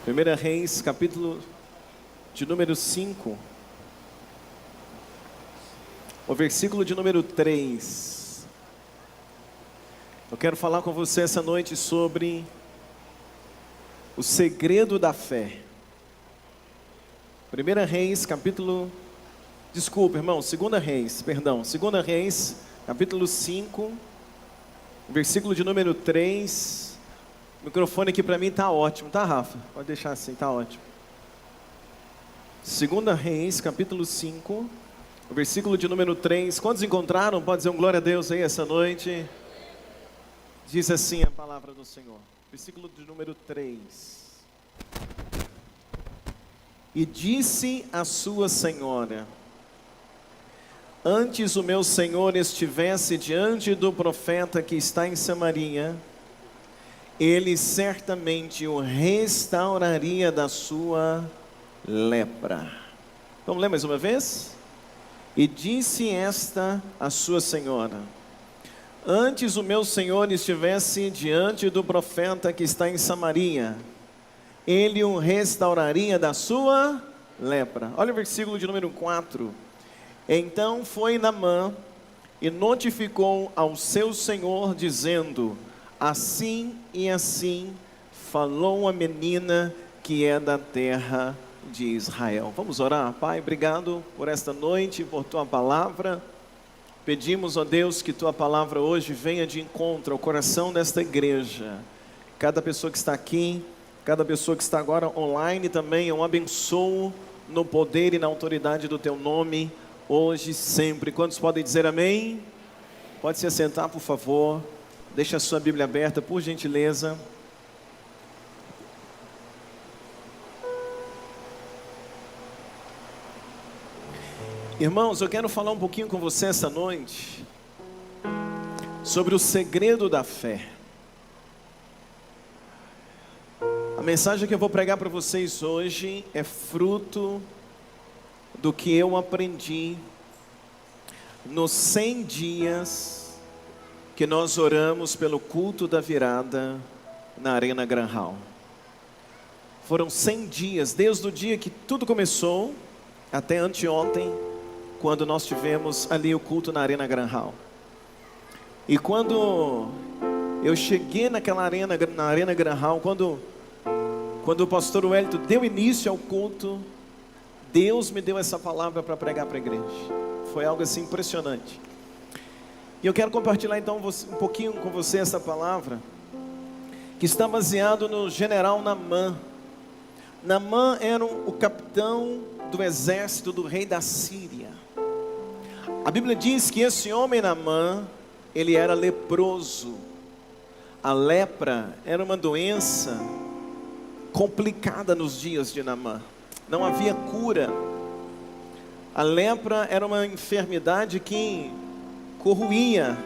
1 Reis, capítulo de número 5, o versículo de número 3. Eu quero falar com você essa noite sobre o segredo da fé. 2 Reis, capítulo 5, versículo de número 3. O microfone aqui para mim está ótimo, tá, Rafa? Pode deixar assim, tá ótimo. 2 Reis, capítulo 5, o versículo de número 3. Quantos encontraram? Pode dizer um glória a Deus aí essa noite. Diz assim a palavra do Senhor. Versículo de número 3. E disse a sua senhora: antes o meu senhor estivesse diante do profeta que está em Samaria, ele certamente o restauraria da sua lepra. Vamos ler mais uma vez? E disse esta a sua senhora: antes o meu senhor estivesse diante do profeta que está em Samaria, ele o restauraria da sua lepra. Olha o versículo de número 4. Então foi Naamã e notificou ao seu senhor, dizendo: assim e assim falou a menina que é da terra de Israel. Vamos orar. Pai, obrigado por esta noite, por tua palavra. Pedimos, ó Deus, que tua palavra hoje venha de encontro ao coração desta igreja. Cada pessoa que está aqui, cada pessoa que está agora online também, eu abençoo no poder e na autoridade do teu nome, hoje e sempre. Quantos podem dizer amém? Pode se assentar, por favor. Deixa a sua Bíblia aberta, por gentileza. Irmãos, eu quero falar um pouquinho com você essa noite sobre o segredo da fé. A mensagem que eu vou pregar para vocês hoje é fruto do que eu aprendi nos 100 dias que nós oramos pelo culto da virada na Arena Gran Hall. Foram 100 dias, desde o dia que tudo começou até anteontem, quando nós tivemos ali o culto na Arena Gran Hall. E quando eu cheguei naquela arena, na Arena Gran Hall, quando o pastor Wellington deu início ao culto, Deus me deu essa palavra para pregar para a igreja. Foi algo assim impressionante. E eu quero compartilhar então um pouquinho com você essa palavra, que está baseado no general Naamã. Naamã era o capitão do exército do rei da Síria. A Bíblia diz que esse homem Naamã, ele era leproso. A lepra era uma doença complicada nos dias de Naamã. Não havia cura. A lepra era uma enfermidade que corroía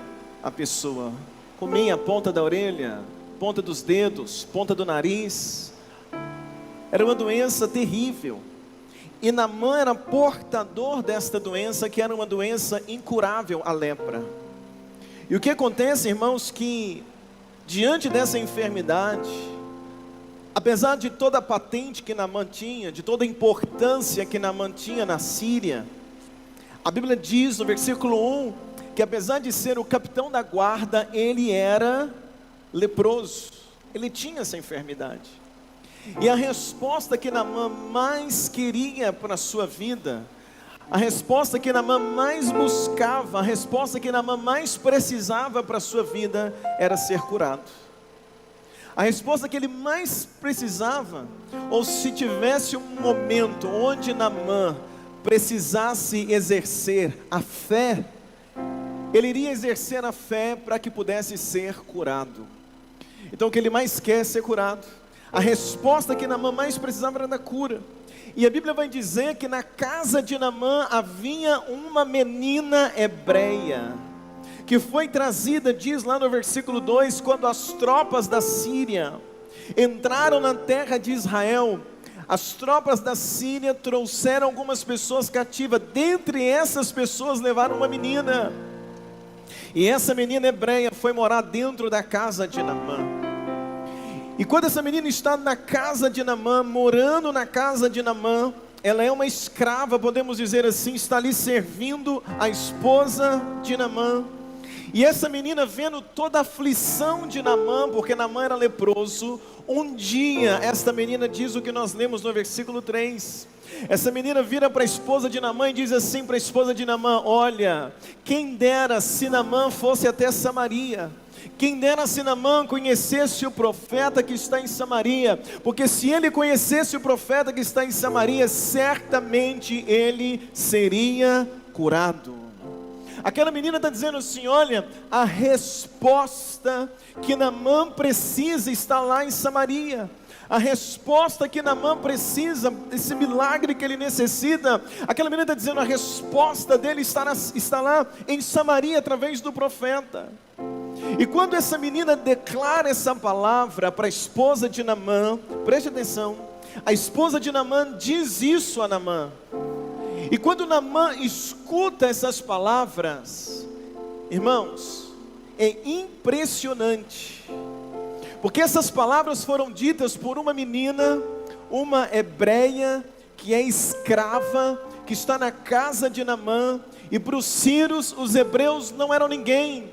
a pessoa, comia a ponta da orelha, ponta dos dedos, ponta do nariz. Era uma doença terrível. E Naamã era portador desta doença, que era uma doença incurável, a lepra. E o que acontece, irmãos, que diante dessa enfermidade, apesar de toda a patente que Naamã tinha, de toda a importância que Naamã tinha na Síria, a Bíblia diz no versículo 1, que apesar de ser o capitão da guarda, ele era leproso. Ele tinha essa enfermidade. E a resposta que Naamã mais queria para a sua vida, a resposta que Naamã mais buscava, a resposta que Naamã mais precisava para a sua vida, era ser curado. A resposta que ele mais precisava, ou se tivesse um momento onde Naamã precisasse exercer a fé, ele iria exercer a fé para que pudesse ser curado. Então o que ele mais quer é ser curado. A resposta que Naamã mais precisava era da cura. E a Bíblia vai dizer que na casa de Naamã havia uma menina hebreia, que foi trazida, diz lá no versículo 2, quando as tropas da Síria entraram na terra de Israel. As tropas da Síria trouxeram algumas pessoas cativas. Dentre essas pessoas levaram uma menina. E essa menina hebreia foi morar dentro da casa de Naamã. E quando essa menina está na casa de Naamã, morando na casa de Naamã, ela é uma escrava, podemos dizer assim, está ali servindo a esposa de Naamã. E essa menina, vendo toda a aflição de Naamã, porque Naamã era leproso, um dia esta menina diz o que nós lemos no versículo 3. Essa menina vira para a esposa de Naamã e diz assim para a esposa de Naamã: olha, quem dera se Naamã fosse até Samaria, quem dera se Naamã conhecesse o profeta que está em Samaria, porque se ele conhecesse o profeta que está em Samaria, certamente ele seria curado. Aquela menina está dizendo assim: olha, a resposta que Naamã precisa está lá em Samaria. A resposta que Naamã precisa, esse milagre que ele necessita, aquela menina está dizendo, a resposta dele está lá em Samaria, através do profeta. E quando essa menina declara essa palavra para a esposa de Naamã, preste atenção, a esposa de Naamã diz isso a Naamã. E quando Naamã escuta essas palavras, irmãos, é impressionante, porque essas palavras foram ditas por uma menina, uma hebreia, que é escrava, que está na casa de Naamã, e para os sírios, os hebreus não eram ninguém.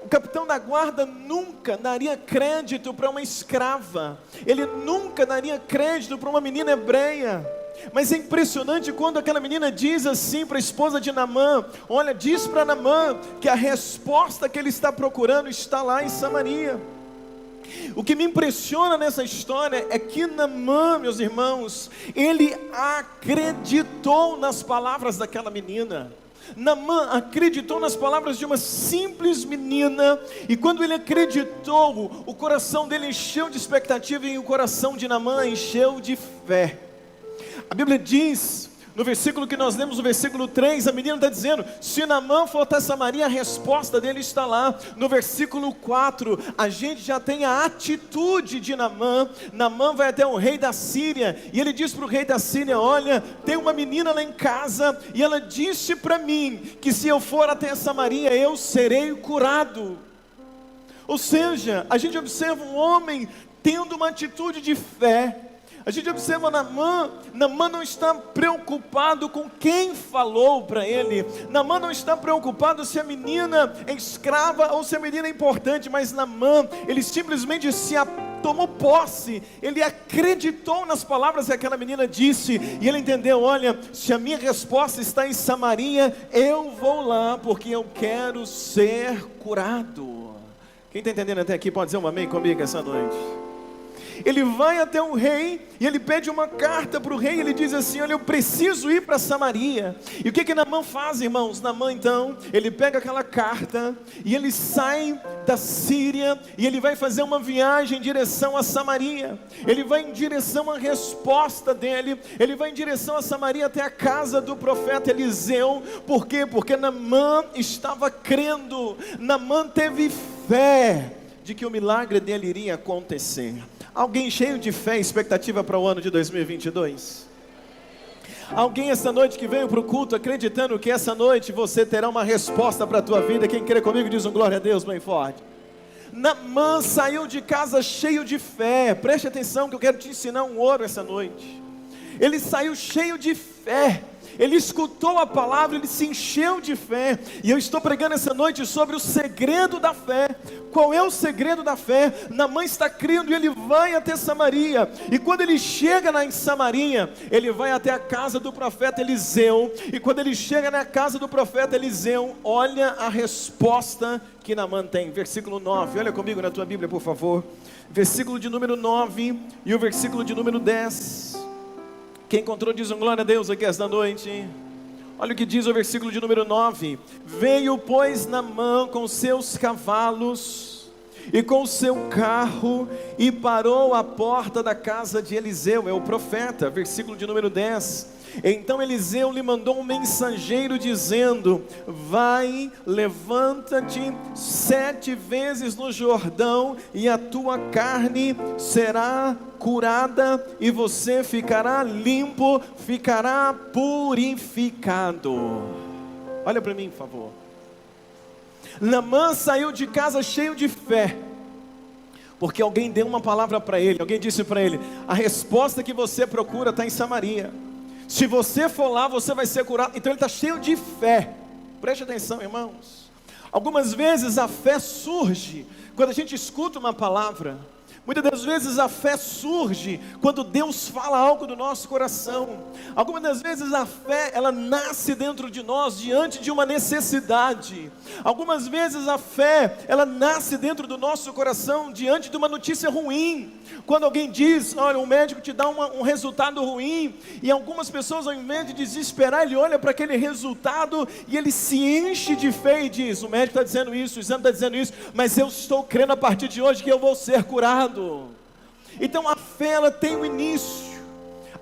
O capitão da guarda nunca daria crédito para uma escrava, ele nunca daria crédito para uma menina hebreia. Mas é impressionante quando aquela menina diz assim para a esposa de Naamã: olha, diz para Naamã que a resposta que ele está procurando está lá em Samaria. O que me impressiona nessa história é que Naamã, meus irmãos, ele acreditou nas palavras daquela menina. Naamã acreditou nas palavras de uma simples menina, e quando ele acreditou, o coração dele encheu de expectativa e o coração de Naamã encheu de fé. A Bíblia diz, no versículo que nós lemos, no versículo 3, a menina está dizendo: se Naamã for até Samaria, a resposta dele está lá. No versículo 4, a gente já tem a atitude de Naamã. Naamã vai até o rei da Síria, e ele diz para o rei da Síria: olha, tem uma menina lá em casa, e ela disse para mim, que se eu for até Samaria, eu serei curado. Ou seja, a gente observa um homem tendo uma atitude de fé. A gente observa Naamã não está preocupado com quem falou para ele. Naamã não está preocupado se a menina é escrava ou se a menina é importante, mas Naamã, ele simplesmente tomou posse, ele acreditou nas palavras que aquela menina disse, e ele entendeu: olha, se a minha resposta está em Samaria, eu vou lá, porque eu quero ser curado. Quem está entendendo até aqui pode dizer um amém comigo essa noite? Ele vai até o rei, e ele pede uma carta para o rei, ele diz assim: olha, eu preciso ir para Samaria. E o que Naamã faz, irmãos? Naamã então, ele pega aquela carta, e ele sai da Síria, e ele vai fazer uma viagem em direção a Samaria. Ele vai em direção à resposta dele, ele vai em direção a Samaria, até a casa do profeta Eliseu. Por quê? Porque Naamã estava crendo, Naamã teve fé de que o milagre dele iria acontecer. Alguém cheio de fé e expectativa para o ano de 2022? Alguém essa noite que veio para o culto acreditando que essa noite você terá uma resposta para a tua vida? Quem crê comigo diz um glória a Deus bem forte. Naamã saiu de casa cheio de fé. Preste atenção que eu quero te ensinar um ouro essa noite. Ele saiu cheio de fé. Ele escutou a palavra, ele se encheu de fé. E eu estou pregando essa noite sobre o segredo da fé. Qual é o segredo da fé? Naamã está crendo e ele vai até Samaria. E quando ele chega lá em Samaria, ele vai até a casa do profeta Eliseu. E quando ele chega na casa do profeta Eliseu, olha a resposta que Naamã tem. Versículo 9, olha comigo na tua Bíblia, por favor. Versículo de número 9 e o versículo de número 10. Quem encontrou diz um glória a Deus aqui esta noite. Olha o que diz o versículo de número 9. Veio pois Naamã com seus cavalos e com seu carro, e parou à porta da casa de Eliseu, é o profeta. Versículo de número 10. Então Eliseu lhe mandou um mensageiro dizendo: vai, levanta-te 7 vezes no Jordão, e a tua carne será curada, e você ficará limpo, ficará purificado. Olha para mim, por favor. Naamã saiu de casa cheio de fé, Porque alguém deu uma palavra para ele, alguém disse para ele: a resposta que você procura está em Samaria. Se você for lá, você vai ser curado. Então ele está cheio de fé. Preste atenção, irmãos. Algumas vezes a fé surge quando a gente escuta uma palavra. Muitas das vezes a fé surge quando Deus fala algo do nosso coração. Algumas das vezes a fé, ela nasce dentro de nós diante de uma necessidade. Algumas vezes a fé, ela nasce dentro do nosso coração diante de uma notícia ruim. Quando alguém diz: olha, um médico te dá um resultado ruim, e algumas pessoas, ao invés de desesperar, ele olha para aquele resultado e ele se enche de fé e diz: o médico está dizendo isso, o exame está dizendo isso, mas eu estou crendo a partir de hoje que eu vou ser curado. Então a fé, ela tem um início.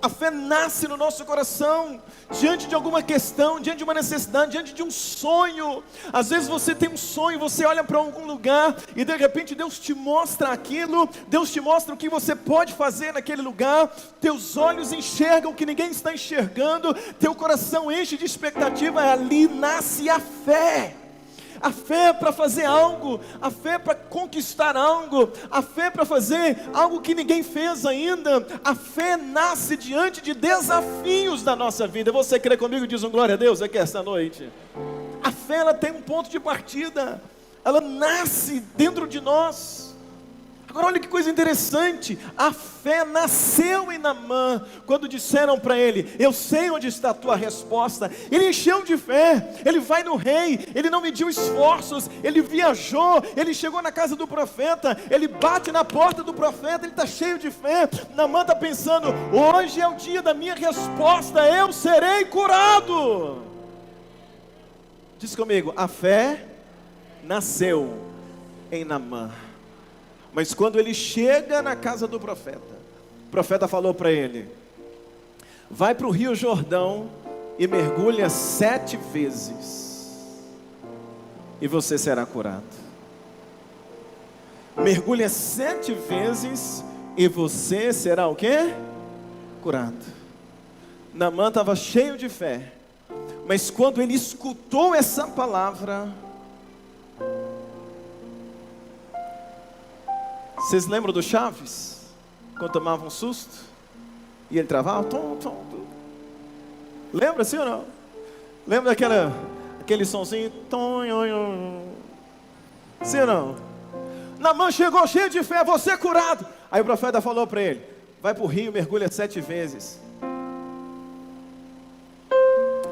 A fé nasce no nosso coração diante de alguma questão, diante de uma necessidade, diante de um sonho. Às vezes você tem um sonho, você olha para algum lugar e de repente Deus te mostra aquilo, Deus te mostra o que você pode fazer naquele lugar. Teus olhos enxergam o que ninguém está enxergando, teu coração enche de expectativa, ali nasce a fé. A fé para fazer algo, a fé para conquistar algo, a fé para fazer algo que ninguém fez ainda. A fé nasce diante de desafios da nossa vida. Você crê comigo? Diz um glória a Deus aqui esta noite. A fé, ela tem um ponto de partida, ela nasce dentro de nós. Agora olha que coisa interessante, a fé nasceu em Naamã, quando disseram para ele: eu sei onde está a tua resposta. Ele encheu de fé, ele vai no rei, ele não mediu esforços, ele viajou, ele chegou na casa do profeta, ele bate na porta do profeta, ele está cheio de fé. Naamã está pensando: hoje é o dia da minha resposta, eu serei curado. Diz comigo, a fé nasceu em Naamã. Mas quando ele chega na casa do profeta, o profeta falou para ele: vai para o Rio Jordão e mergulha 7 vezes, e você será curado. Mergulha 7 vezes e você será o quê? Curado. Naamã estava cheio de fé, mas quando ele escutou essa palavra, vocês lembram do Chaves? Quando tomava um susto e ele travava? Tom, tom, tom. Lembra assim ou não? Lembra aquele sonzinho? Tom, sim ou não? Naamã chegou cheio de fé: você é curado. Aí o profeta falou para ele: vai para o rio, mergulha 7 vezes.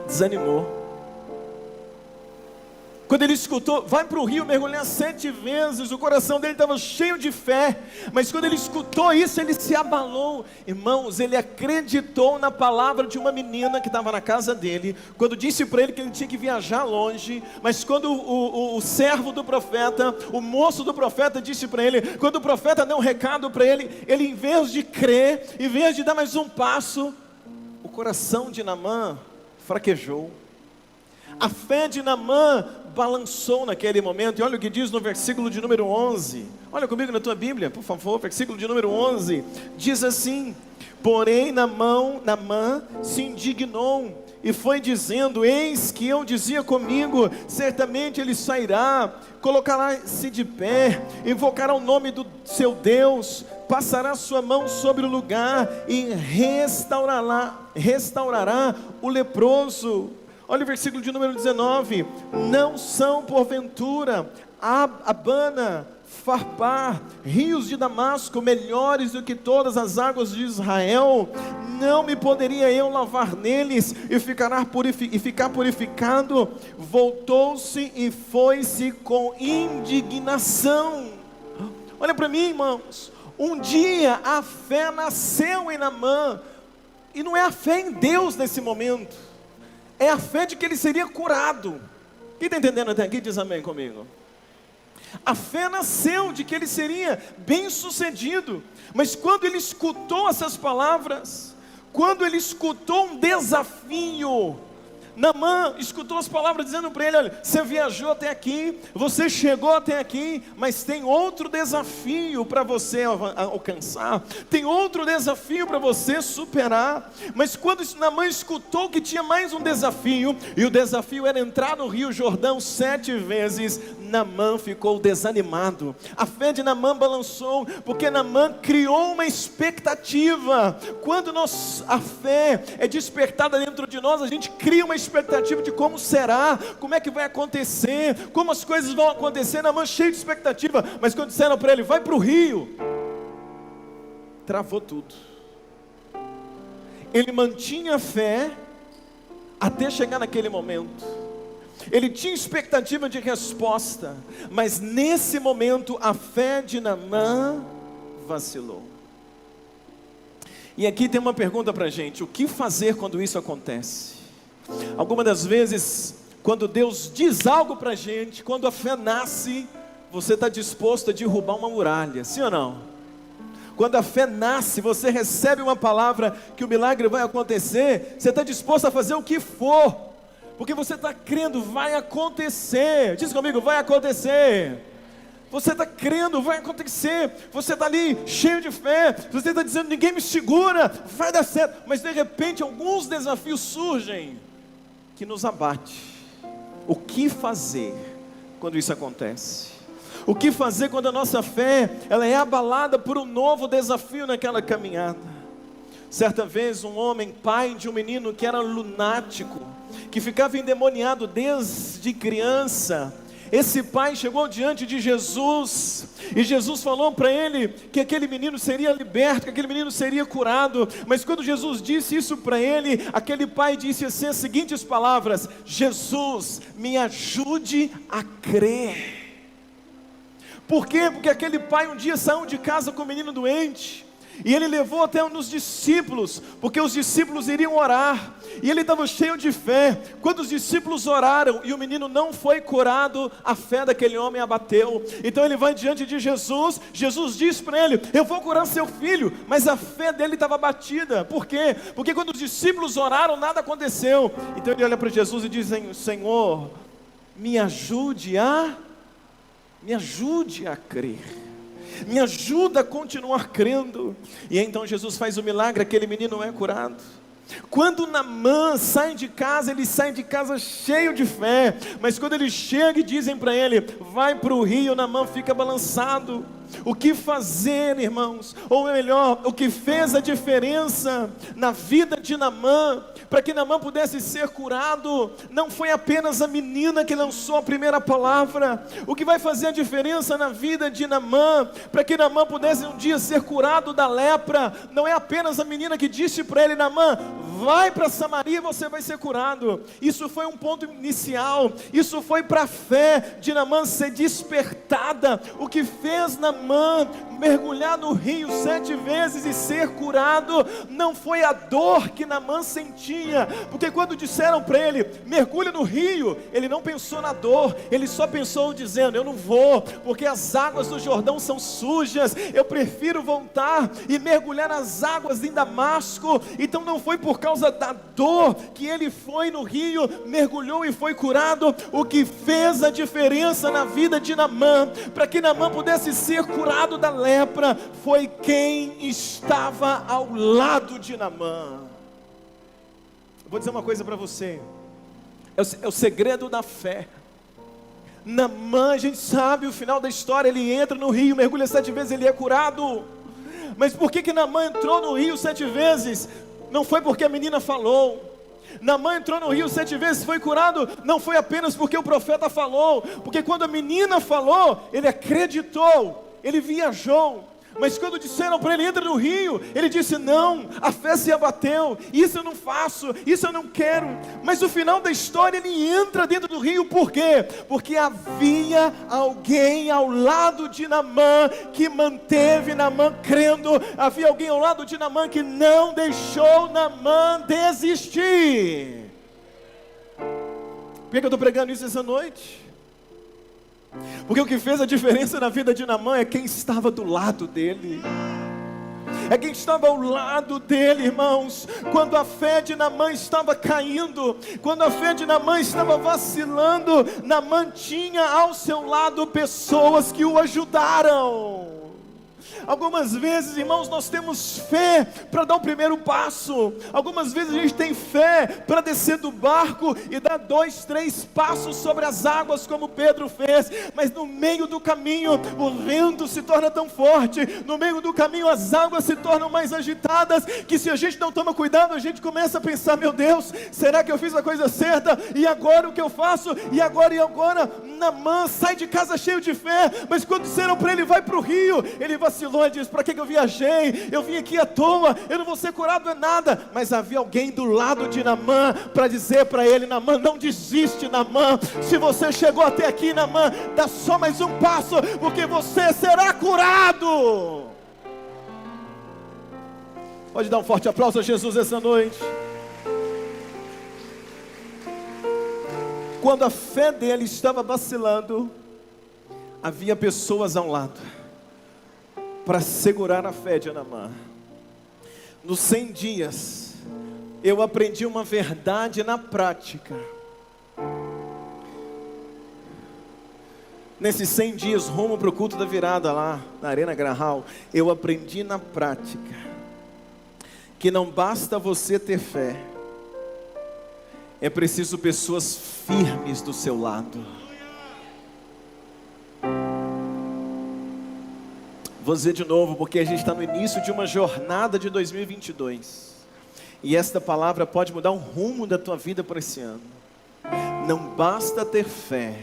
Desanimou. Quando ele escutou, vai para o rio mergulhar 7 vezes, o coração dele estava cheio de fé. Mas quando ele escutou isso, ele se abalou. Irmãos, ele acreditou na palavra de uma menina que estava na casa dele, quando disse para ele que ele tinha que viajar longe. Mas quando o servo do profeta, o moço do profeta disse para ele, quando o profeta deu um recado para ele, ele, em vez de crer, em vez de dar mais um passo, o coração de Naamã fraquejou. A fé de Naamã balançou naquele momento. E olha o que diz no versículo de número 11. Olha comigo na tua Bíblia, por favor. Versículo de número 11. Diz assim: porém Naamã se indignou e foi dizendo: eis que eu dizia comigo, certamente ele sairá, colocará-se de pé, invocará o nome do seu Deus, passará sua mão sobre o lugar e restaurará o leproso. Olha o versículo de número 19: não são porventura Abana, Farpar, rios de Damasco, melhores do que todas as águas de Israel? Não me poderia eu lavar neles e ficar purificado? Voltou-se e foi-se com indignação. Olha para mim, irmãos, um dia a fé nasceu em Naamã, e não é a fé em Deus nesse momento, é a fé de que ele seria curado. Quem está entendendo até aqui, diz amém comigo. A fé nasceu de que ele seria bem sucedido. Mas quando ele escutou essas palavras, quando ele escutou um desafio, Naamã escutou as palavras dizendo para ele: olha, você viajou até aqui, você chegou até aqui, mas tem outro desafio para você alcançar, tem outro desafio para você superar. Mas quando Naamã escutou que tinha mais um desafio, e o desafio era entrar no Rio Jordão 7 vezes, Naamã ficou desanimado. A fé de Naamã balançou, porque Naamã criou uma expectativa. Quando a fé é despertada dentro de nós, a gente cria uma expectativa de como será, como é que vai acontecer, como as coisas vão acontecer. Naamã cheio de expectativa, mas quando disseram para ele, vai para o rio, travou tudo. Ele mantinha a fé até chegar naquele momento. Ele tinha expectativa de resposta, mas nesse momento a fé de Naamã vacilou. E aqui tem uma pergunta para a gente: o que fazer quando isso acontece? Algumas das vezes, quando Deus diz algo para a gente, quando a fé nasce, você está disposto a derrubar uma muralha, sim ou não? Quando a fé nasce, você recebe uma palavra que o milagre vai acontecer, você está disposto a fazer o que for, porque você está crendo, vai acontecer. Diz comigo, vai acontecer. Você está crendo, vai acontecer. Você está ali cheio de fé, você está dizendo, ninguém me segura, vai dar certo. Mas de repente alguns desafios surgem que nos abate. O que fazer quando isso acontece? O que fazer quando a nossa fé ela é abalada por um novo desafio naquela caminhada? Certa vez um homem, pai de um menino que era lunático, que ficava endemoniado desde criança, esse pai chegou diante de Jesus, e Jesus falou para ele que aquele menino seria liberto, que aquele menino seria curado. Mas quando Jesus disse isso para ele, aquele pai disse assim as seguintes palavras: Jesus, me ajude a crer. Por quê? Porque aquele pai um dia saiu de casa com o menino doente, e ele levou até nos discípulos, porque os discípulos iriam orar, e ele estava cheio de fé. Quando os discípulos oraram e o menino não foi curado, a fé daquele homem abateu. Então ele vai diante de Jesus, Jesus diz para ele, eu vou curar seu filho, mas a fé dele estava abatida. Por quê? Porque quando os discípulos oraram, nada aconteceu. Então ele olha para Jesus e diz, Senhor, me ajude a crer, me ajuda a continuar crendo. E então Jesus faz o milagre, aquele menino é curado. Quando Naamã sai de casa, ele sai de casa cheio de fé, mas quando ele chega e dizem para ele, vai para o rio, Naamã fica balançado. O que fazer, irmãos? Ou melhor, o que fez a diferença na vida de Naamã, para que Naamã pudesse ser curado, não foi apenas a menina que lançou a primeira palavra. O que vai fazer a diferença na vida de Naamã, para que Naamã pudesse um dia ser curado da lepra, não é apenas a menina que disse para ele, Naamã, vai para Samaria e você vai ser curado. Isso foi um ponto inicial, isso foi para a fé de Naamã ser despertada. O que fez Naamã mergulhar no rio 7 vezes e ser curado, não foi a dor que Naamã sentia, porque quando disseram para ele, mergulha no rio, ele não pensou na dor, ele só pensou dizendo, eu não vou, porque as águas do Jordão são sujas, eu prefiro voltar e mergulhar nas águas em Damasco. Então não foi por causa da dor que ele foi no rio, mergulhou e foi curado. O que fez a diferença na vida de Naamã, para que Naamã pudesse ser curado da lepra, foi quem estava ao lado de Naamã. Vou dizer uma coisa para você, é o segredo da fé. Naamã, a gente sabe o final da história, ele entra no rio, mergulha 7 vezes, ele é curado. Mas por que Naamã entrou no rio 7 vezes? Não foi porque a menina falou. Naamã entrou no rio 7 vezes, foi curado, não foi apenas porque o profeta falou, porque quando a menina falou, ele acreditou, ele viajou. Mas quando disseram para ele, entra no rio, ele disse, não, a fé se abateu, isso eu não faço, isso eu não quero. Mas no final da história ele entra dentro do rio, por quê? Porque havia alguém ao lado de Naamã, que manteve Naamã crendo, havia alguém ao lado de Naamã, que não deixou Naamã desistir. Por que eu estou pregando isso essa noite? Porque o que fez a diferença na vida de Naamã é quem estava do lado dele. É quem estava ao lado dele, irmãos. Quando a fé de Naamã estava caindo, quando a fé de Naamã estava vacilando, Naamã tinha ao seu lado pessoas que o ajudaram. Algumas vezes, irmãos, nós temos fé para dar o primeiro passo. Algumas vezes a gente tem fé para descer do barco e dar 2, 3 passos sobre as águas, como Pedro fez. Mas no meio do caminho, o vento se torna tão forte. No meio do caminho, as águas se tornam mais agitadas, que se a gente não toma cuidado, a gente começa a pensar: meu Deus, será que eu fiz a coisa certa? E agora o que eu faço? E agora? Naamã sai de casa cheio de fé, mas quando disseram para ele: vai para o rio, ele vacilou e disse: para que eu viajei? Eu vim aqui à toa, eu não vou ser curado é nada. Mas havia alguém do lado de Naamã para dizer para ele: Naamã, não desiste, Naamã. Se você chegou até aqui, Naamã, dá só mais um passo, porque você será curado. Pode dar um forte aplauso a Jesus essa noite. Quando a fé dele estava vacilando, havia pessoas ao lado para segurar a fé de Naamã. Nos 100 dias, eu aprendi uma verdade na prática. Nesses 100 dias, rumo para o culto da virada lá na Arena Graham, eu aprendi na prática que não basta você ter fé, é preciso pessoas firmes do seu lado. Vou dizer de novo, porque a gente está no início de uma jornada de 2022. E esta palavra pode mudar o rumo da tua vida para esse ano. Não basta ter fé,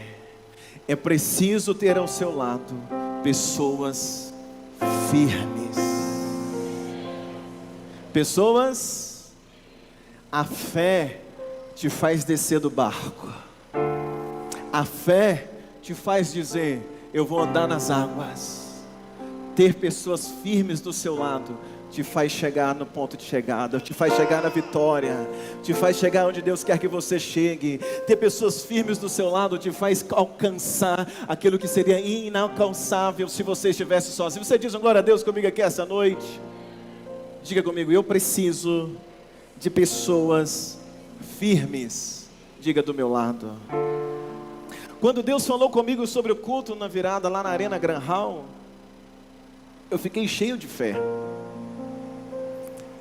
é preciso ter ao seu lado pessoas firmes. Pessoas, a fé te faz descer do barco. A fé te faz dizer: eu vou andar nas águas. Ter pessoas firmes do seu lado te faz chegar no ponto de chegada, te faz chegar na vitória, te faz chegar onde Deus quer que você chegue. Ter pessoas firmes do seu lado te faz alcançar aquilo que seria inalcançável se você estivesse sozinho. Você diz um glória a Deus comigo aqui essa noite? Diga comigo: eu preciso de pessoas firmes. Diga: do meu lado. Quando Deus falou comigo sobre o culto na virada lá na Arena Graham, eu fiquei cheio de fé.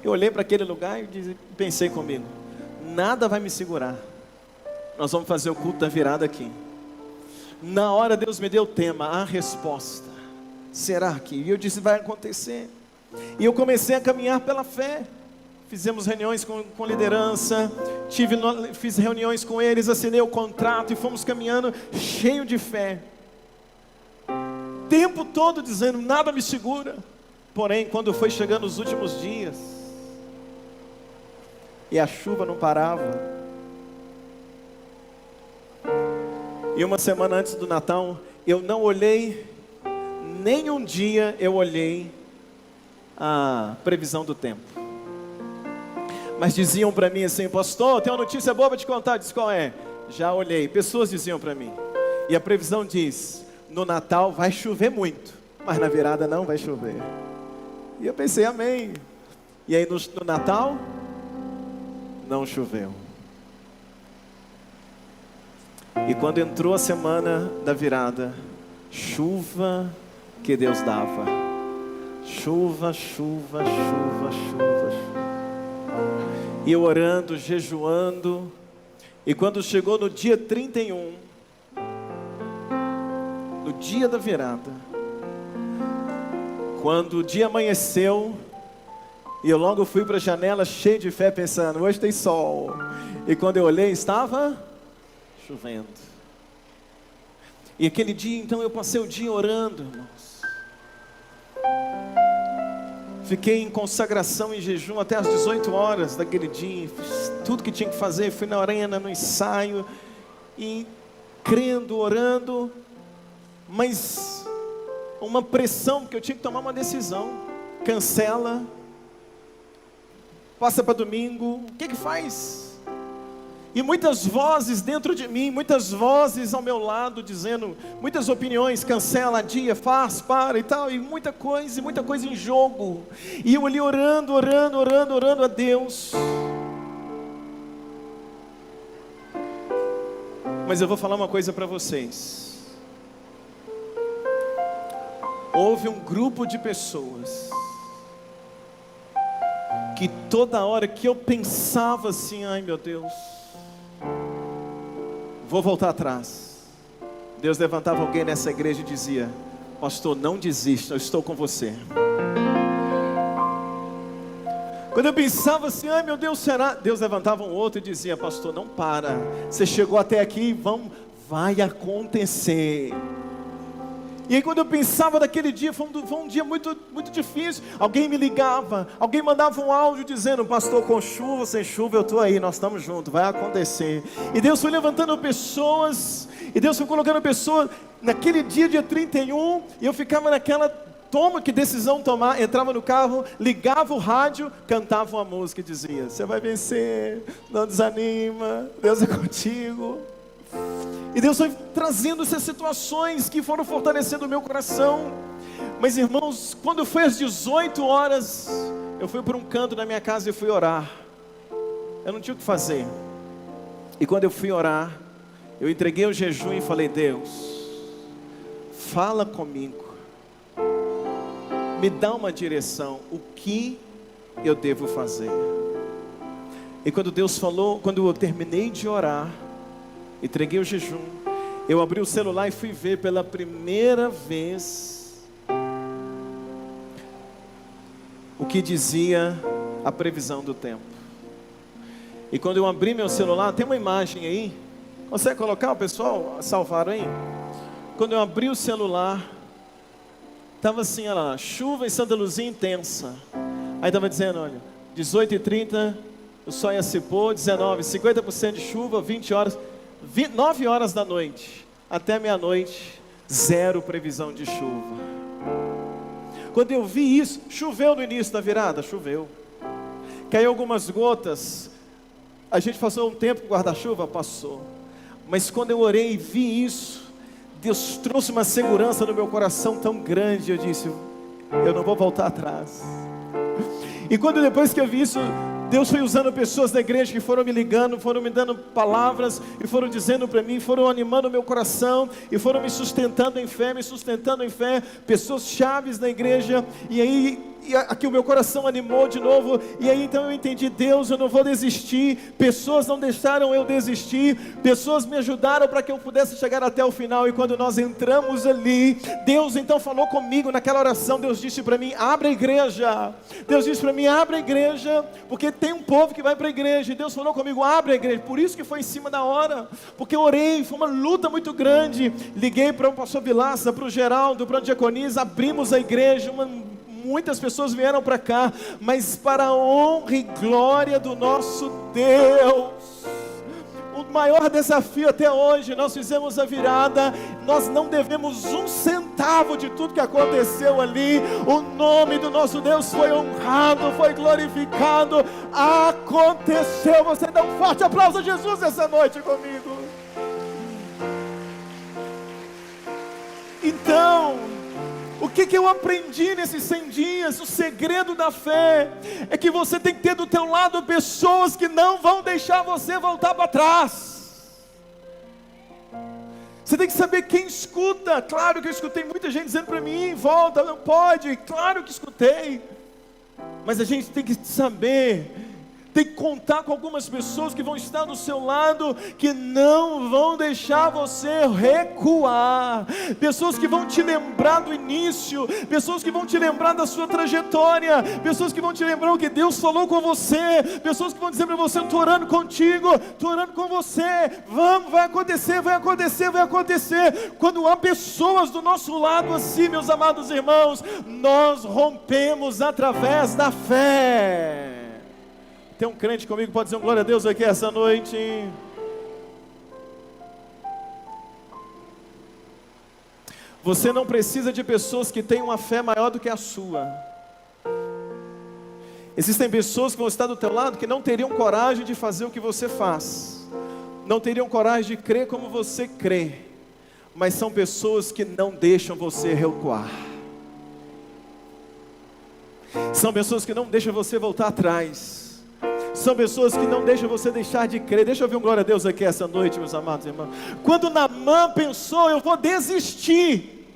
Eu olhei para aquele lugar e pensei comigo: nada vai me segurar. Nós vamos fazer o culto da virada aqui. Na hora Deus me deu o tema, a resposta. Será que? E eu disse: vai acontecer. E eu comecei a caminhar pela fé. Fizemos reuniões com liderança, fiz reuniões com eles, assinei o contrato e fomos caminhando cheio de fé. O tempo todo dizendo: nada me segura. Porém, quando foi chegando os últimos dias e a chuva não parava, e uma semana antes do Natal, eu não olhei, nem um dia eu olhei a previsão do tempo. Mas diziam para mim assim: pastor, tem uma notícia boa para te contar. Eu disse: qual é? Já olhei. Pessoas diziam para mim, e a previsão diz: no Natal vai chover muito, mas na virada não vai chover. E eu pensei: amém. E aí no Natal não choveu. E quando entrou a semana da virada, chuva que Deus dava. Chuva, chuva, chuva, chuva, chuva. E eu orando, jejuando. E quando chegou no dia 31, no dia da virada, quando o dia amanheceu, e eu logo fui para a janela cheio de fé, pensando: hoje tem sol. E quando eu olhei, estava chovendo. E aquele dia, então, eu passei o dia orando, irmãos. Fiquei em consagração, em jejum até às 18 horas daquele dia. Fiz tudo que tinha que fazer. Fui na arena, no ensaio, e crendo, orando, mas uma pressão, porque eu tinha que tomar uma decisão. Cancela, passa para domingo, o que faz? E muitas vozes dentro de mim, muitas vozes ao meu lado dizendo, muitas opiniões: cancela, adia, faz, para e tal, e muita coisa em jogo. E eu ali orando a Deus. Mas eu vou falar uma coisa para vocês. houve um grupo de pessoas que toda hora que eu pensava assim, ai meu Deus, vou voltar atrás, Deus levantava alguém nessa igreja e dizia: pastor, não desista, eu estou com você. Quando eu pensava assim, ai meu Deus, será? Deus levantava um outro e dizia: pastor, não para, você chegou até aqui, vai acontecer. E aí quando eu pensava daquele dia, foi um dia muito, muito difícil. Alguém me ligava, alguém mandava um áudio dizendo: pastor, com chuva, sem chuva, eu estou aí, nós estamos juntos, vai acontecer. E Deus foi levantando pessoas, e Deus foi colocando pessoas, naquele dia 31, e eu ficava naquela, toma que decisão tomar, entrava no carro, ligava o rádio, cantava uma música e dizia: você vai vencer, não desanima, Deus é contigo. E Deus foi trazendo essas situações que foram fortalecendo o meu coração. Mas irmãos, quando foi às 18 horas, eu fui para um canto da minha casa e fui orar. Eu não tinha o que fazer. E quando eu fui orar, eu entreguei o jejum e falei: Deus, fala comigo, me dá uma direção, o que eu devo fazer. E quando Deus falou, quando eu terminei de orar, entreguei o jejum, eu abri o celular e fui ver pela primeira vez o que dizia a previsão do tempo. E quando eu abri meu celular, tem uma imagem aí, consegue colocar, o pessoal salvaram aí? Quando eu abri o celular, estava assim, olha lá, chuva em Santa Luzia intensa. Aí estava dizendo, olha, 18h30, o sol ia se pôr, 19, 50% de chuva, 20 horas... 9 horas da noite, até meia-noite, 0 previsão de chuva. Quando eu vi isso, choveu no início da virada, choveu. Caiu algumas gotas, a gente passou um tempo com guarda-chuva, passou. Mas quando eu orei e vi isso, Deus trouxe uma segurança no meu coração tão grande, eu disse: eu não vou voltar atrás. E quando depois que eu vi isso, Deus foi usando pessoas da igreja que foram me ligando, foram me dando palavras, e foram dizendo para mim, foram animando o meu coração, e foram me sustentando em fé, pessoas chaves na igreja, e aí aqui o meu coração animou de novo, e aí então eu entendi: Deus, eu não vou desistir, pessoas não deixaram eu desistir, pessoas me ajudaram para que eu pudesse chegar até o final. E quando nós entramos ali, Deus então falou comigo naquela oração. Deus disse para mim: abre a igreja. Deus disse para mim: abre a igreja, porque tem um povo que vai para a igreja. E Deus falou comigo: abre a igreja. Por isso que foi em cima da hora, porque eu orei, foi uma luta muito grande. Liguei para o pastor Vilaça, para o Geraldo, para a diaconisa, abrimos a igreja, muitas pessoas vieram para cá, mas para a honra e glória do nosso Deus. O maior desafio até hoje, nós fizemos a virada, nós não devemos um centavo de tudo que aconteceu ali. O nome do nosso Deus foi honrado, foi glorificado, aconteceu. Você dá um forte aplauso a Jesus essa noite comigo. Então, o que eu aprendi nesses 100 dias? O segredo da fé é que você tem que ter do teu lado pessoas que não vão deixar você voltar para trás. Você tem que saber quem escuta. Claro que eu escutei muita gente dizendo para mim: volta, não pode. Claro que escutei. Mas a gente tem que saber, tem que contar com algumas pessoas que vão estar do seu lado, que não vão deixar você recuar, pessoas que vão te lembrar do início, pessoas que vão te lembrar da sua trajetória, pessoas que vão te lembrar o que Deus falou com você, pessoas que vão dizer para você: eu estou orando contigo, estou orando com você, vamos, vai acontecer, vai acontecer, vai acontecer. Quando há pessoas do nosso lado assim, meus amados irmãos, nós rompemos através da fé. Tem um crente comigo, pode dizer um glória a Deus aqui essa noite? Você não precisa de pessoas que tenham uma fé maior do que a sua. Existem pessoas que vão estar do teu lado que não teriam coragem de fazer o que você faz, não teriam coragem de crer como você crê, mas são pessoas que não deixam você recuar. São pessoas que não deixam você voltar atrás. São pessoas que não deixam você deixar de crer. Deixa eu ouvir um glória a Deus aqui essa noite, meus amados irmãos. Quando Naamã pensou: eu vou desistir,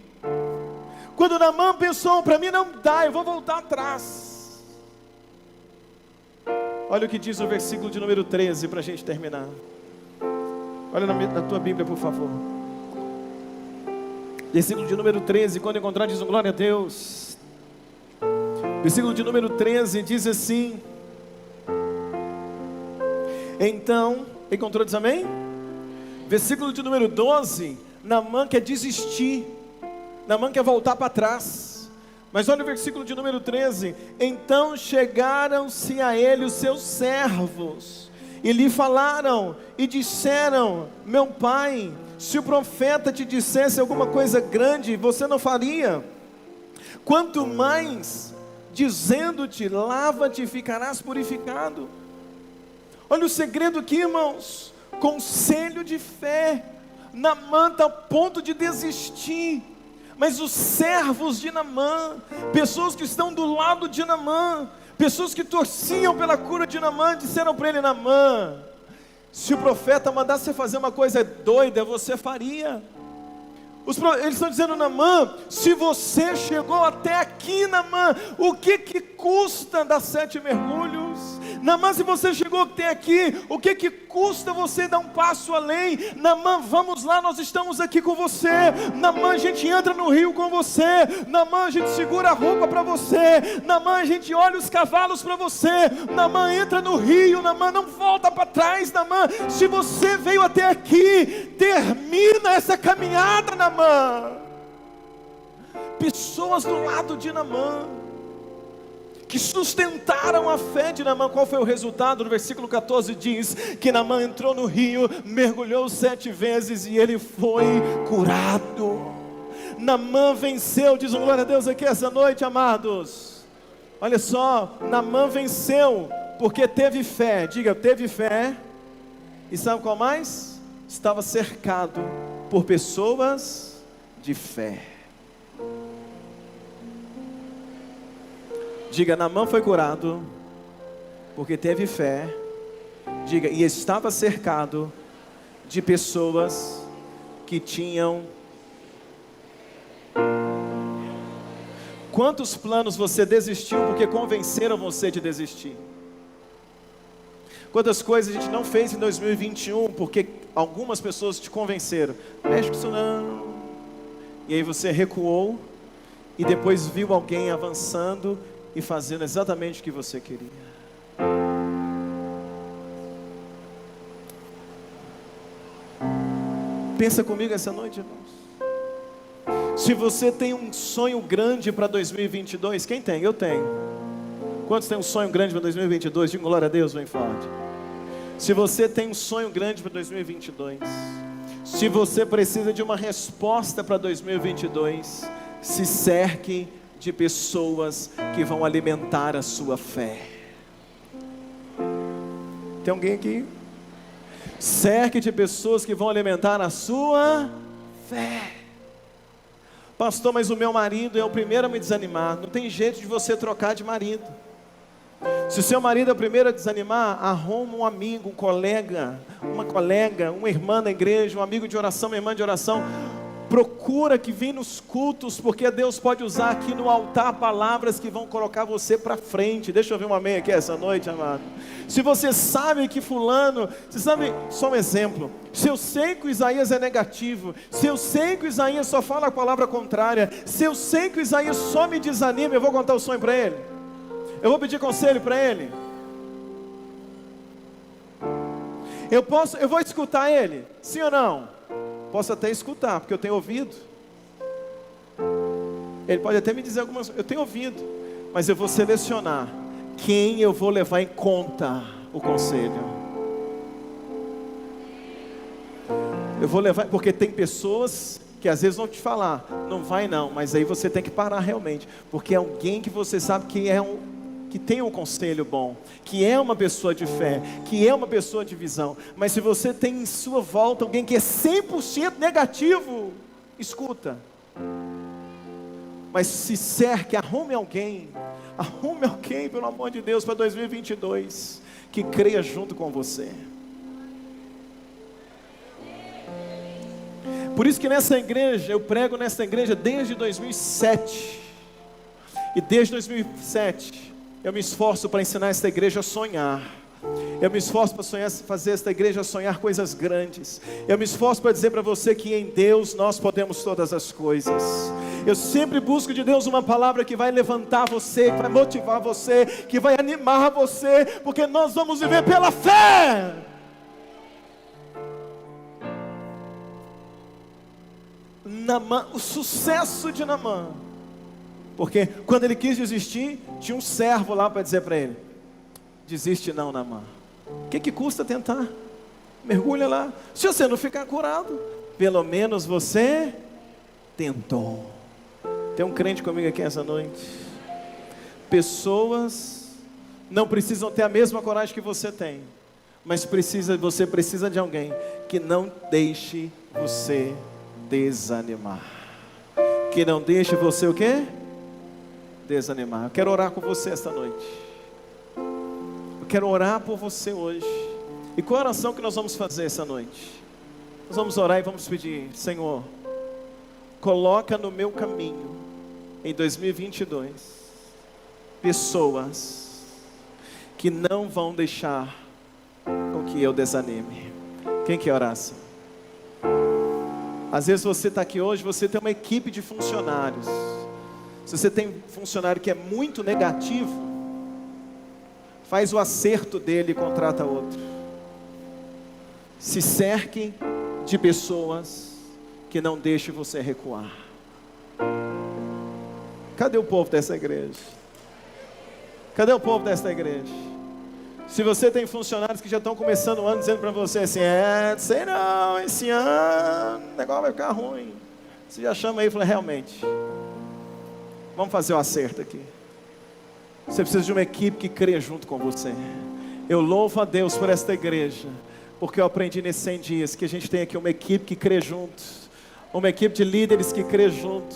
Quando Naamã pensou, para mim não dá, eu vou voltar atrás. Olha o que diz o versículo de número 13, para a gente terminar. Olha na tua Bíblia, por favor. Versículo de número 13, quando encontrar, diz um glória a Deus. Versículo de número 13 diz assim: então, encontrou, diz amém? Versículo de número 12, Naamã quer desistir, Naamã quer voltar para trás. Mas olha o versículo de número 13: então chegaram-se a ele os seus servos, e lhe falaram, e disseram: meu pai, se o profeta te dissesse alguma coisa grande, você não faria? Quanto mais, dizendo-te, lava-te e ficarás purificado. Olha o segredo aqui, irmãos, conselho de fé. Naamã está a ponto de desistir, mas os servos de Naamã, pessoas que estão do lado de Naamã, pessoas que torciam pela cura de Naamã, disseram para ele: Naamã, se o profeta mandasse você fazer uma coisa doida, você faria. Eles estão dizendo: Naamã, se você chegou até aqui, Naamã, o que custa dar 7 mergulhos? Naamã, se você chegou até aqui, o que custa você dar um passo além? Naamã, vamos lá, nós estamos aqui com você. Naamã, a gente entra no rio com você. Naamã, a gente segura a roupa para você. Naamã, a gente olha os cavalos para você. Naamã, entra no rio. Naamã, não volta para trás. Naamã, se você veio até aqui, termina essa caminhada, Naamã. Pessoas do lado de Naamã, que sustentaram a fé de Naamã. Qual foi o resultado? No versículo 14 diz que Naamã entrou no rio, mergulhou 7 vezes e ele foi curado. Naamã venceu, diz um glória a Deus aqui essa noite, amados. Olha só, Naamã venceu porque teve fé. Diga, teve fé. E sabe qual mais? Estava cercado por pessoas de fé. Diga, Naamã foi curado porque teve fé. Diga, e estava cercado de pessoas que tinham. Quantos planos você desistiu porque convenceram você de desistir? Quantas coisas a gente não fez em 2021 porque algumas pessoas te convenceram? Mexe com isso não. E aí você recuou e depois viu alguém avançando e fazendo exatamente o que você queria. Pensa comigo essa noite, irmãos. Se você tem um sonho grande para 2022, quem tem? Eu tenho. Quantos tem um sonho grande para 2022? Diga glória a Deus, bem forte. Se você tem um sonho grande para 2022, se você precisa de uma resposta para 2022, se cerque de pessoas que vão alimentar a sua fé. Tem alguém aqui? Cerque de pessoas que vão alimentar a sua fé. Pastor, mas o meu marido é o primeiro a me desanimar. Não tem jeito de você trocar de marido. Se o seu marido é o primeiro a desanimar, arruma um amigo, um colega, uma irmã na igreja, um amigo de oração, uma irmã de oração. Procura que vem nos cultos, porque Deus pode usar aqui no altar palavras que vão colocar você para frente. Deixa eu ver um amém aqui essa noite, amado. Se você sabe que fulano, você sabe, só um exemplo, se eu sei que o Isaías é negativo, se eu sei que o Isaías só fala a palavra contrária, se eu sei que o Isaías só me desanima, eu vou contar o sonho para ele? Eu vou pedir conselho para ele? Eu vou escutar ele? Sim ou não? Posso até escutar, porque eu tenho ouvido. Ele pode até me dizer algumas coisas, eu tenho ouvido, mas eu vou selecionar quem eu vou levar em conta o conselho. Eu vou levar, porque tem pessoas que às vezes vão te falar, não vai não, mas aí você tem que parar realmente, porque é alguém que você sabe que que tem um conselho bom, que é uma pessoa de fé, que é uma pessoa de visão. Mas se você tem em sua volta alguém que é 100% negativo, escuta. Mas se cerque, arrume alguém, pelo amor de Deus, para 2022, que creia junto com você. Por isso que nessa igreja, eu prego nessa igreja desde 2007. E desde 2007, eu me esforço para ensinar esta igreja a sonhar. Eu me esforço para fazer esta igreja sonhar coisas grandes. Eu me esforço para dizer para você que em Deus nós podemos todas as coisas. Eu sempre busco de Deus uma palavra que vai levantar você, que vai motivar você, que vai animar você, porque nós vamos viver pela fé. Naamã, o sucesso de Naamã, porque quando ele quis desistir, tinha um servo lá para dizer para ele: desiste não, Naamã. O que custa tentar? Mergulha lá. Se você não ficar curado, pelo menos você tentou. Tem um crente comigo aqui essa noite. Pessoas não precisam ter a mesma coragem que você tem, mas você precisa de alguém que não deixe você desanimar. Que não deixe você o quê? Desanimar. Eu quero orar com você esta noite. Eu quero orar por você hoje. E qual a oração que nós vamos fazer essa noite? Nós vamos orar e vamos pedir: Senhor, coloca no meu caminho, em 2022, pessoas que não vão deixar com que eu desanime. Quem quer orar assim? Às vezes você está aqui hoje, você tem uma equipe de funcionários. Se você tem um funcionário que é muito negativo, faz o acerto dele e contrata outro. Se cerque de pessoas que não deixem você recuar. Cadê o povo dessa igreja? Cadê o povo dessa igreja? Se você tem funcionários que já estão começando o ano dizendo para você assim: sei não, esse ano o negócio vai ficar ruim. Você já chama aí e fala: realmente, vamos fazer o acerto aqui. Você precisa de uma equipe que crê junto com você. Eu louvo a Deus por esta igreja, porque eu aprendi nesses 100 dias que a gente tem aqui uma equipe que crê junto, uma equipe de líderes que crê junto.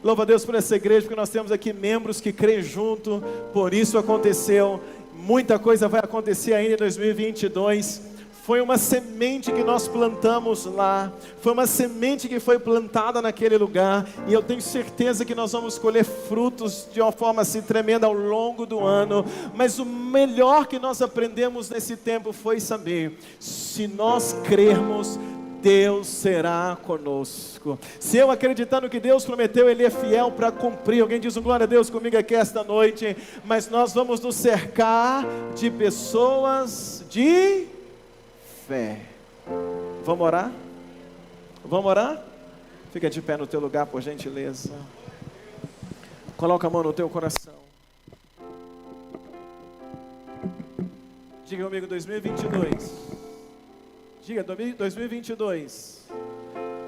Louvo a Deus por essa igreja, porque nós temos aqui membros que creem junto. Por isso aconteceu. Muita coisa vai acontecer ainda em 2022. Foi uma semente que nós plantamos lá, foi uma semente que foi plantada naquele lugar, e eu tenho certeza que nós vamos colher frutos de uma forma assim tremenda ao longo do ano. Mas o melhor que nós aprendemos nesse tempo foi saber: se nós crermos, Deus será conosco. Se eu acreditar no que Deus prometeu, Ele é fiel para cumprir. Alguém diz um glória a Deus comigo aqui esta noite. Mas nós vamos nos cercar de pessoas de fé. Vamos orar? Vamos orar? Fica de pé no teu lugar, por gentileza. Coloca a mão no teu coração. Diga comigo: 2022. Diga 2022.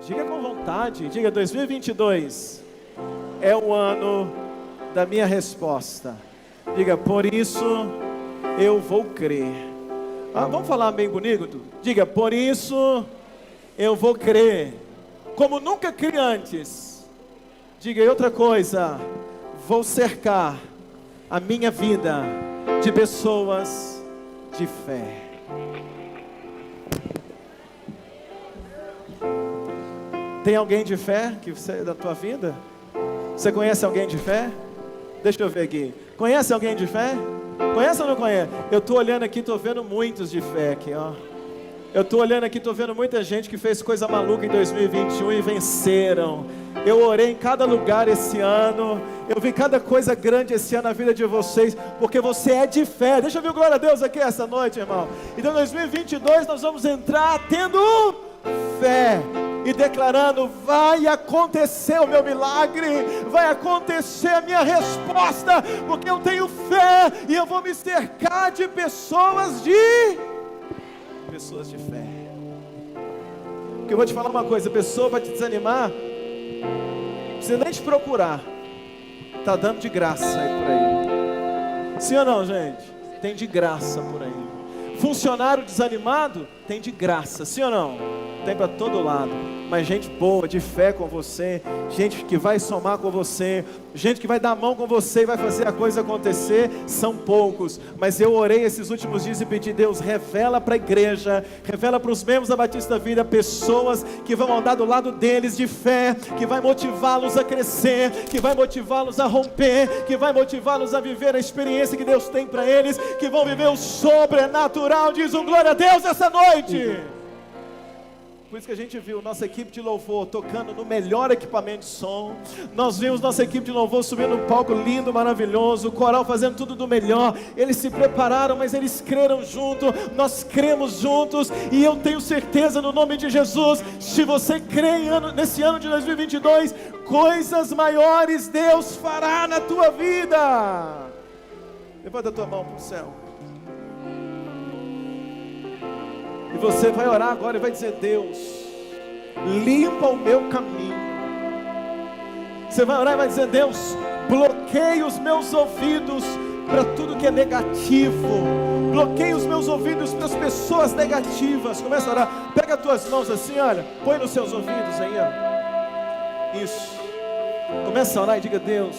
Diga com vontade. Diga: 2022 é o ano da minha resposta. Diga: por isso eu vou crer. Vamos falar bem bonito? Diga: por isso eu vou crer, como nunca criei antes. Diga: e outra coisa, vou cercar a minha vida de pessoas de fé. Tem alguém de fé que você, da tua vida? Você conhece alguém de fé? Deixa eu ver aqui. Conhece alguém de fé? Conhece ou não conhece? Eu estou olhando aqui, estou vendo muitos de fé aqui, ó. Eu estou olhando aqui, estou vendo muita gente que fez coisa maluca em 2021 e venceram. Eu orei em cada lugar esse ano. Eu vi cada coisa grande esse ano na vida de vocês, porque você é de fé. Deixa eu ver o glória a Deus aqui essa noite, irmão. Então, em 2022 nós vamos entrar tendo fé e declarando: vai acontecer o meu milagre, vai acontecer a minha resposta, porque eu tenho fé e eu vou me cercar de pessoas de fé. Porque eu vou te falar uma coisa: a pessoa vai te desanimar, não precisa nem te procurar, está dando de graça aí por aí. Sim ou não, gente? Tem de graça por aí. Funcionário desanimado tem de graça, sim ou não? Tem para todo lado, mas gente boa, de fé com você, gente que vai somar com você, gente que vai dar a mão com você e vai fazer a coisa acontecer, são poucos. Mas eu orei esses últimos dias e pedi: Deus, revela para a igreja, revela para os membros da Batista Vida, pessoas que vão andar do lado deles de fé, que vai motivá-los a crescer, que vai motivá-los a romper, que vai motivá-los a viver a experiência que Deus tem para eles, que vão viver o sobrenatural. Diz um glória a Deus essa noite. Por isso que a gente viu nossa equipe de louvor tocando no melhor equipamento de som. Nós vimos nossa equipe de louvor subindo no palco lindo, maravilhoso, o coral fazendo tudo do melhor. Eles se prepararam, mas eles creram junto. Nós cremos juntos, e eu tenho certeza no nome de Jesus, se você crê nesse ano de 2022, coisas maiores Deus fará na tua vida. Levanta a tua mão para o céu. E você vai orar agora e vai dizer: Deus, limpa o meu caminho. Você vai orar e vai dizer: Deus, bloqueia os meus ouvidos para tudo que é negativo. Bloqueia os meus ouvidos para as pessoas negativas. Começa a orar. Pega as tuas mãos assim, olha, põe nos seus ouvidos aí, ó. Isso. Começa a orar e diga: Deus,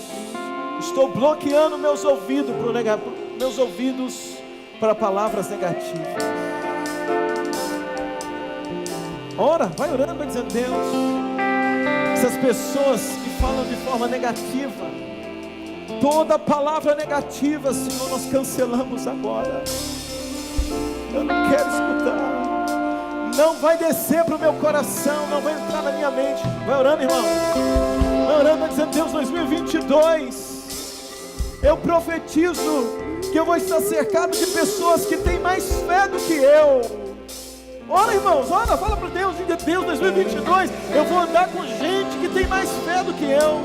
estou bloqueando meus ouvidos para palavras negativas. Ora, vai orando, vai dizendo: Deus, essas pessoas que falam de forma negativa, toda palavra negativa, Senhor, nós cancelamos agora. Eu não quero escutar, não vai descer para o meu coração, não vai entrar na minha mente. Vai orando, irmão, vai orando, vai dizendo: Deus, 2022, eu profetizo que eu vou estar cercado de pessoas que têm mais fé do que eu. Ora, irmãos, ora, fala para Deus, diga: Deus, 2022, eu vou andar com gente que tem mais fé do que eu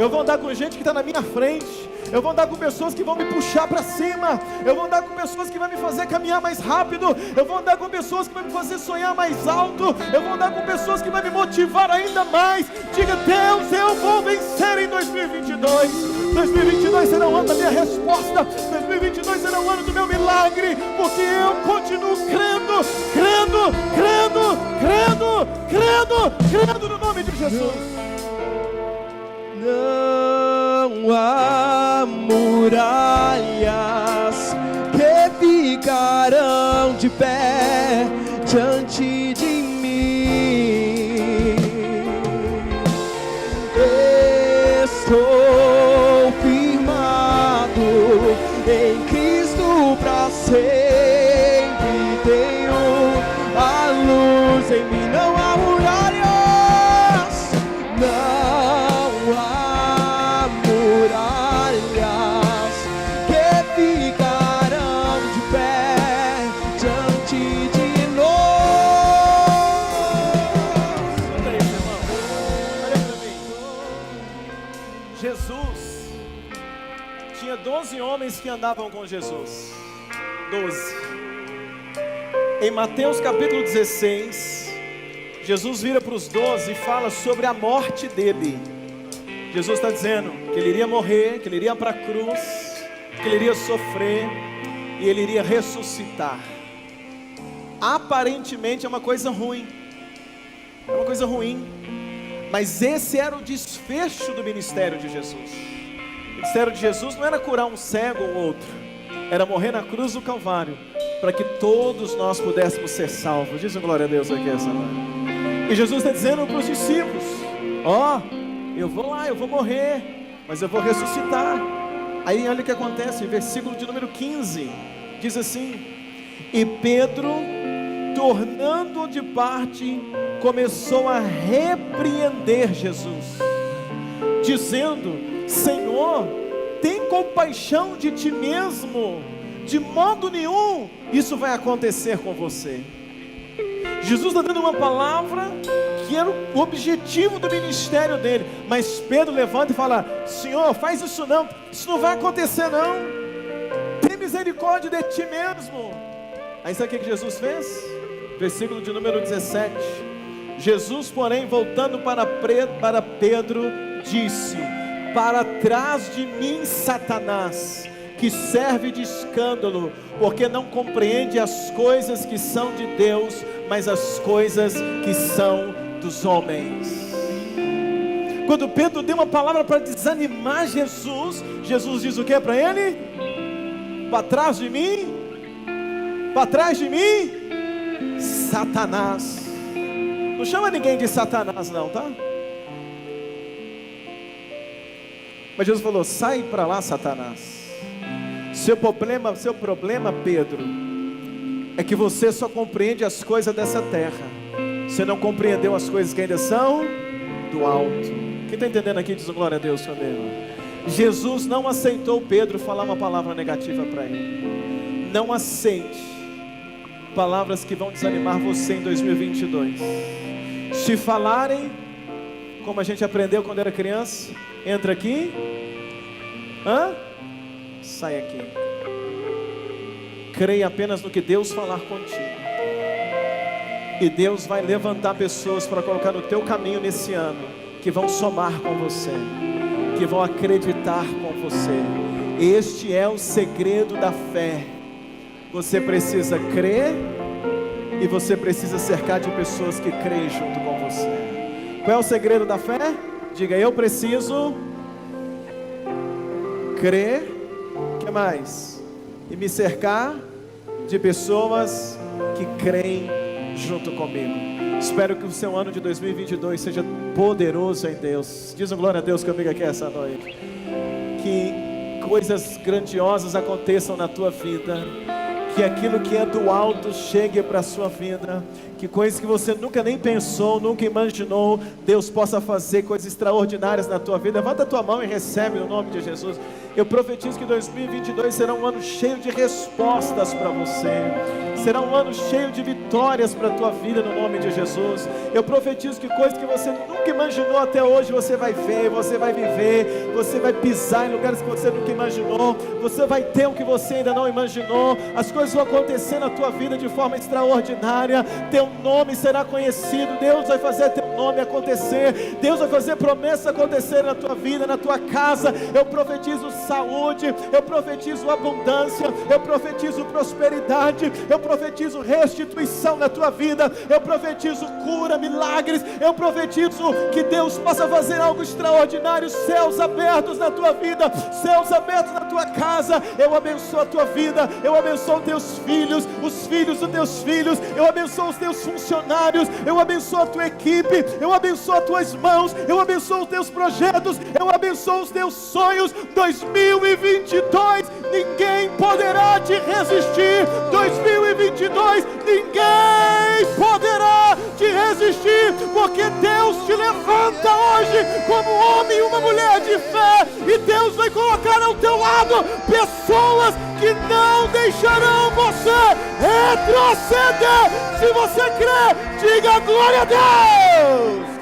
vou andar com gente que está na minha frente, eu vou andar com pessoas que vão me puxar para cima, eu vou andar com pessoas que vão me fazer caminhar mais rápido, eu vou andar com pessoas que vão me fazer sonhar mais alto, eu vou andar com pessoas que vão me motivar ainda mais. Diga: Deus, eu vou vencer em 2022. 2022 será o ano da minha resposta, 2022 será o ano do meu milagre, porque eu continuo crendo no nome de Jesus. Não há muralhas que ficarão de pé diante de mim. Estou firmado em Cristo para sempre. Tenho a luz em mim. Não há muralhas, não há muralhas que ficarão de pé diante de nós. Olha isso, irmão, olha para mim. Jesus tinha 12 homens que andavam com Jesus. 12. Em Mateus capítulo 16, Jesus vira para os 12 e fala sobre a morte dele. Jesus está dizendo que ele iria morrer, que ele iria para a cruz, que ele iria sofrer e ele iria ressuscitar. Aparentemente é uma coisa ruim, mas esse era o desfecho do ministério de Jesus. O ministério de Jesus não era curar um cego ou outro, era morrer na cruz do Calvário, para que todos nós pudéssemos ser salvos. Diz um glória a Deus aqui essa noite. E Jesus está dizendo para os discípulos: ó, eu vou lá, eu vou morrer, mas eu vou ressuscitar. Aí olha o que acontece, versículo de número 15, diz assim: e Pedro, tornando de parte, começou a repreender Jesus, dizendo: Senhor, tem compaixão de ti mesmo, de modo nenhum isso vai acontecer com você. Jesus está dando uma palavra que era o objetivo do ministério dele, mas Pedro levanta e fala: Senhor, faz isso não vai acontecer não, tem misericórdia de ti mesmo. Aí sabe o que Jesus fez? Versículo de número 17: Jesus, porém, voltando para Pedro, disse: para trás de mim, Satanás, que serve de escândalo, porque não compreende as coisas que são de Deus, mas as coisas que são dos homens. Quando Pedro deu uma palavra para desanimar Jesus, Jesus diz o que para ele? Para trás de mim, Satanás. Não chama ninguém de Satanás não, tá? Mas Jesus falou: sai para lá, Satanás. Seu problema, Pedro, é que você só compreende as coisas dessa terra. Você não compreendeu as coisas que ainda são do alto. Quem está entendendo aqui diz glória a Deus comigo. Jesus não aceitou Pedro falar uma palavra negativa para ele. Não aceite palavras que vão desanimar você em 2022. Se falarem, como a gente aprendeu quando era criança, entra aqui, sai aqui. Creia apenas no que Deus falar contigo, e Deus vai levantar pessoas para colocar no teu caminho nesse ano, que vão somar com você, que vão acreditar com você. Este é o segredo da fé. Você precisa crer, e você precisa cercar de pessoas que creem junto com você. Qual é o segredo da fé? Diga: eu preciso crer, o que mais? E me cercar de pessoas que creem junto comigo. Espero que o seu ano de 2022 seja poderoso em Deus. Diz um glória a Deus comigo aqui essa noite. Que coisas grandiosas aconteçam na tua vida, que aquilo que é do alto chegue para a sua vida, que coisas que você nunca nem pensou, nunca imaginou, Deus possa fazer coisas extraordinárias na tua vida. Levanta a tua mão e recebe no nome de Jesus. Eu profetizo que 2022 será um ano cheio de respostas para você, será um ano cheio de vitórias para a tua vida no nome de Jesus. Eu profetizo que coisas que você nunca imaginou até hoje, você vai ver, você vai viver, você vai pisar em lugares que você nunca imaginou, você vai ter o que você ainda não imaginou. As coisas vão acontecer na tua vida de forma extraordinária. Teu nome será conhecido. Deus vai fazer teu nome acontecer. Deus vai fazer promessas acontecer na tua vida, na tua casa. Eu profetizo saúde, eu profetizo abundância, eu profetizo prosperidade, eu profetizo restituição na tua vida, eu profetizo cura, milagres, eu profetizo que Deus possa fazer algo extraordinário. Céus abertos na tua vida, céus abertos na tua casa. Eu abençoo a tua vida, eu abençoo teus filhos, os filhos dos teus filhos, eu abençoo os teus funcionários, eu abençoo a tua equipe, eu abençoo as tuas mãos, eu abençoo os teus projetos, eu abençoo os teus sonhos. 2022, ninguém poderá te resistir. 2022, ninguém poderá te resistir, porque Deus te levanta hoje como homem e uma mulher de fé, e Deus vai colocar ao teu lado pessoas que não deixarão você retroceder. Se você crê, diga glória a Deus.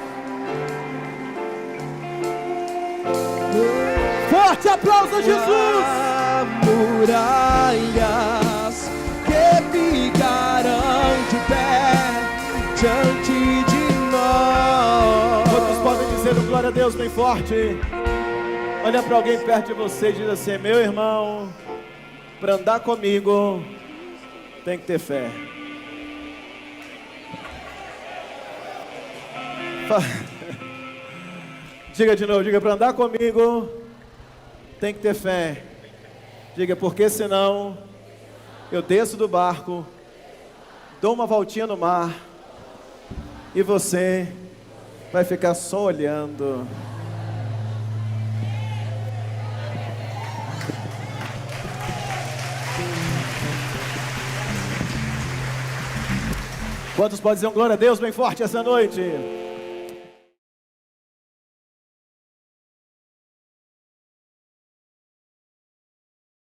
Forte aplauso a Jesus. Muralhas que ficarão de pé diante de nós. Quantos podem dizer um glória a Deus bem forte? Olha para alguém perto de você e diz assim: meu irmão, para andar comigo tem que ter fé. Diga de novo, diga: para andar comigo tem que ter fé. Diga: porque senão eu desço do barco, dou uma voltinha no mar e você vai ficar só olhando. Quantos podem dizer um glória a Deus bem forte essa noite?